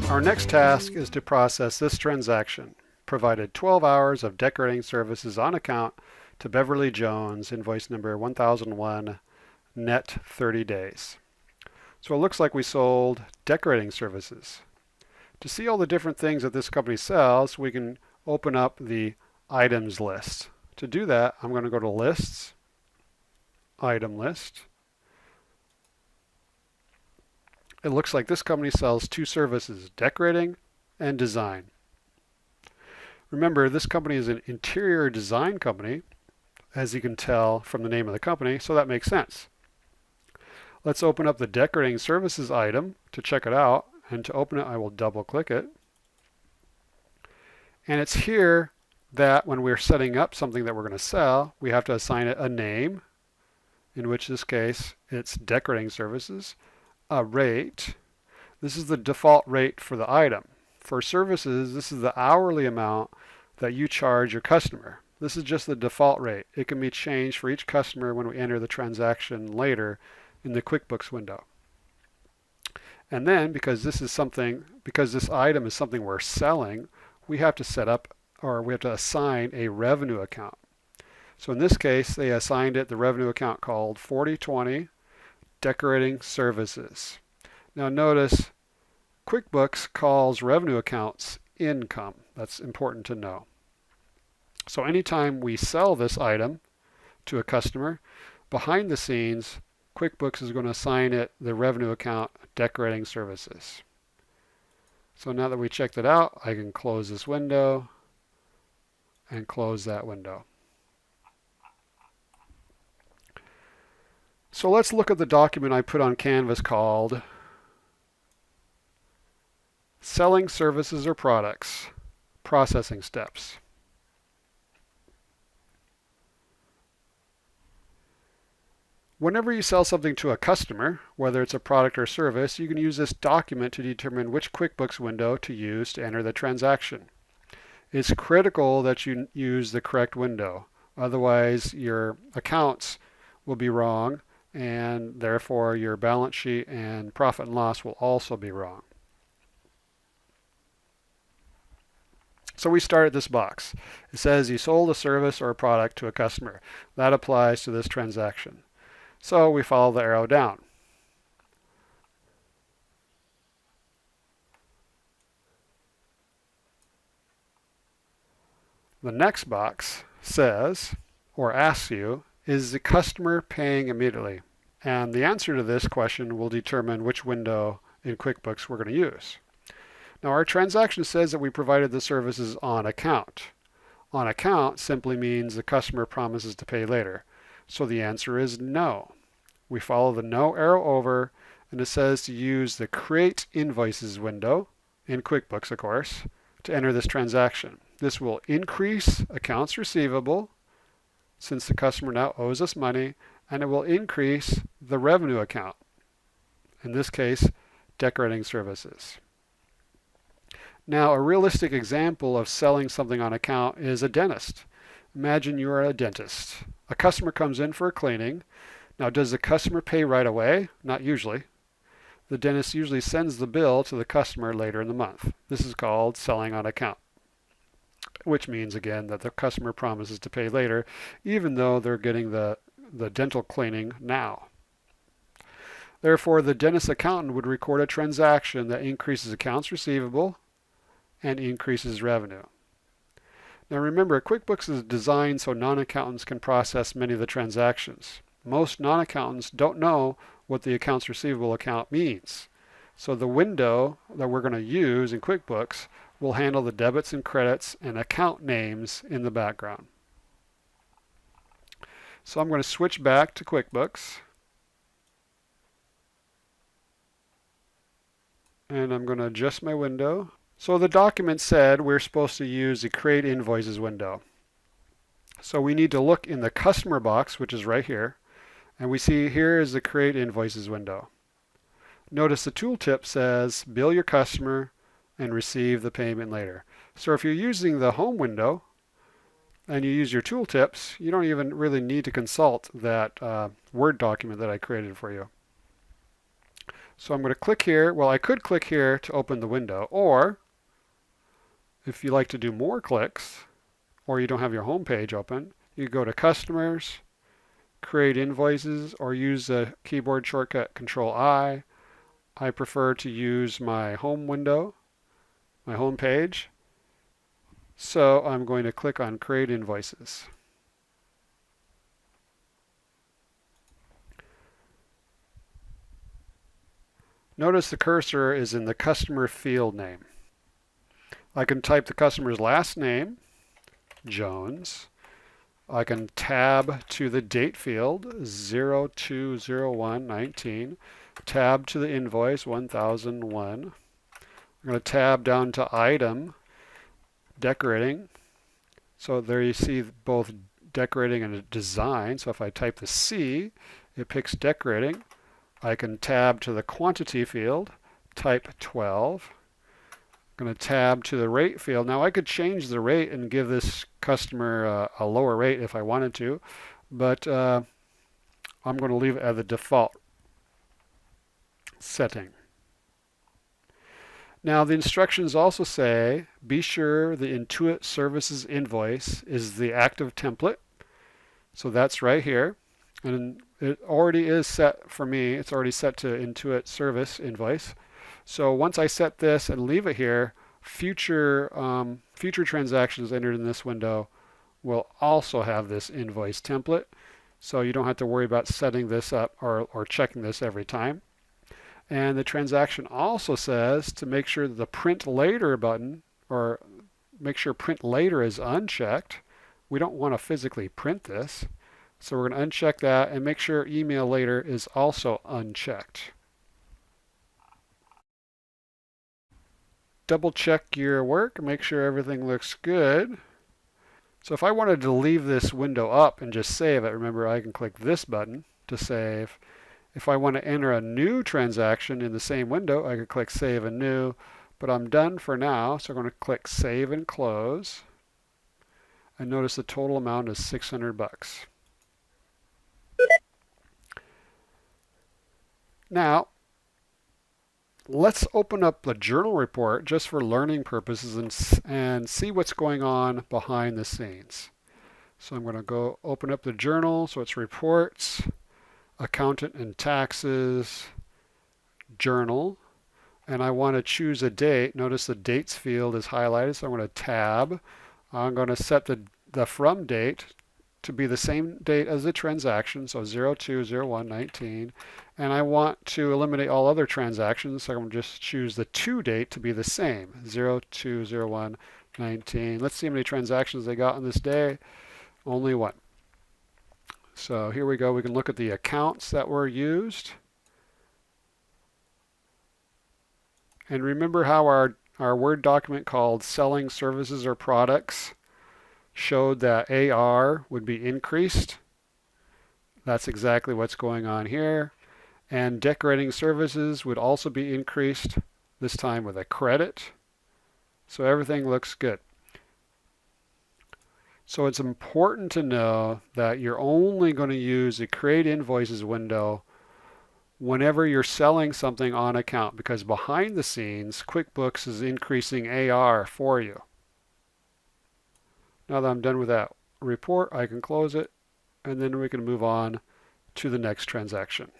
Our next task is to process this transaction. Provided 12 hours of decorating services on account to Beverly Jones, invoice number 1001, net 30 days. So it looks like we sold decorating services. To see all the different things that this company sells, we can open up the items list. To do that, I'm going to go to Lists, Item List. It looks like this company sells two services, decorating and design. Remember, this company is an interior design company, as you can tell from the name of the company, so that makes sense. Let's open up the decorating services item to check it out, and to open it I will double click it. And it's here that when we're setting up something that we're going to sell, we have to assign it a name, in which this case it's decorating services, a rate. This is the default rate for the item. For services, this is the hourly amount that you charge your customer. This is just the default rate. It can be changed for each customer when we enter the transaction later in the QuickBooks window. And then because this item is something we're selling, we have to set up, or we have to assign a revenue account. So in this case, they assigned it the revenue account called 4020 Decorating Services. Now notice QuickBooks calls revenue accounts income. That's important to know. So anytime we sell this item to a customer, behind the scenes, QuickBooks is going to assign it the revenue account Decorating Services. So now that we checked it out, I can close this window and close that window. So let's look at the document I put on Canvas called Selling Services or Products, Processing Steps. Whenever you sell something to a customer, whether it's a product or service, you can use this document to determine which QuickBooks window to use to enter the transaction. It's critical that you use the correct window. Otherwise, your accounts will be wrong, and therefore your balance sheet and profit and loss will also be wrong. So we start at this box. It says you sold a service or a product to a customer. That applies to this transaction. So we follow the arrow down. The next box says, or asks you, is the customer paying immediately? And the answer to this question will determine which window in QuickBooks we're going to use. Now our transaction says that we provided the services on account. On account simply means the customer promises to pay later. So the answer is no. We follow the no arrow over, and it says to use the Create Invoices window, in QuickBooks of course, to enter this transaction. This will increase accounts receivable, since the customer now owes us money, and it will increase the revenue account, in this case, decorating services. Now, a realistic example of selling something on account is a dentist. Imagine you are a dentist. A customer comes in for a cleaning. Now, does the customer pay right away? Not usually. The dentist usually sends the bill to the customer later in the month. This is called selling on account, which means, again, that the customer promises to pay later, even though they're getting the dental cleaning now. Therefore, the dentist accountant would record a transaction that increases accounts receivable and increases revenue. Now remember, QuickBooks is designed so non-accountants can process many of the transactions. Most non-accountants don't know what the accounts receivable account means. So the window that we're going to use in QuickBooks will handle the debits and credits and account names in the background. So I'm going to switch back to QuickBooks. And I'm going to adjust my window. So the document said we're supposed to use the Create Invoices window. So we need to look in the customer box, which is right here, and we see here is the Create Invoices window. Notice the tooltip says bill your customer and receive the payment later. So if you're using the home window and you use your tooltips, you don't even really need to consult that Word document that I created for you. So I'm going to click here. Well, I could click here to open the window, or if you like to do more clicks, or you don't have your home page open, you go to Customers, Create Invoices, or use the keyboard shortcut Control-I. I prefer to use my home window, my home page. So I'm going to click on Create Invoices. Notice the cursor is in the customer field name. I can type the customer's last name, Jones. I can tab to the date field, 02/01/19. Tab to the invoice, 1001. I'm going to tab down to item, decorating. So there you see both decorating and design. So if I type the C, it picks decorating. I can tab to the quantity field, type 12. I'm going to tab to the rate field. Now I could change the rate and give this customer a lower rate if I wanted to, but I'm going to leave it at the default setting. Now the instructions also say, be sure the Intuit Services invoice is the active template. So that's right here. And it already is set for me. It's already set to Intuit Service invoice. So once I set this and leave it here, future transactions entered in this window will also have this invoice template. So you don't have to worry about setting this up or checking this every time. And the transaction also says to make sure that the print later button, or make sure print later is unchecked. We don't want to physically print this. So we're going to uncheck that and make sure email later is also unchecked. Double check your work, make sure everything looks good. So if I wanted to leave this window up and just save it, remember I can click this button to save. If I want to enter a new transaction in the same window, I could click Save and New, but I'm done for now, so I'm going to click Save and Close. And notice the total amount is $600. Now, let's open up the journal report just for learning purposes and see what's going on behind the scenes. So I'm going to go open up the journal, so it's Reports, Accountant and Taxes, Journal, and I want to choose a date. Notice the dates field is highlighted, so I'm going to tab. I'm going to set the from date to be the same date as the transaction, so 02/01/19, and I want to eliminate all other transactions, so I'm going to just choose the to date to be the same, 02/01/19. Let's see how many transactions they got on this day. Only one. So here we go. We can look at the accounts that were used. And remember how our Word document called Selling Services or Products showed that AR would be increased? That's exactly what's going on here. And decorating services would also be increased, this time with a credit. So everything looks good. So it's important to know that you're only going to use the Create Invoices window whenever you're selling something on account, because behind the scenes, QuickBooks is increasing AR for you. Now that I'm done with that report, I can close it, and then we can move on to the next transaction.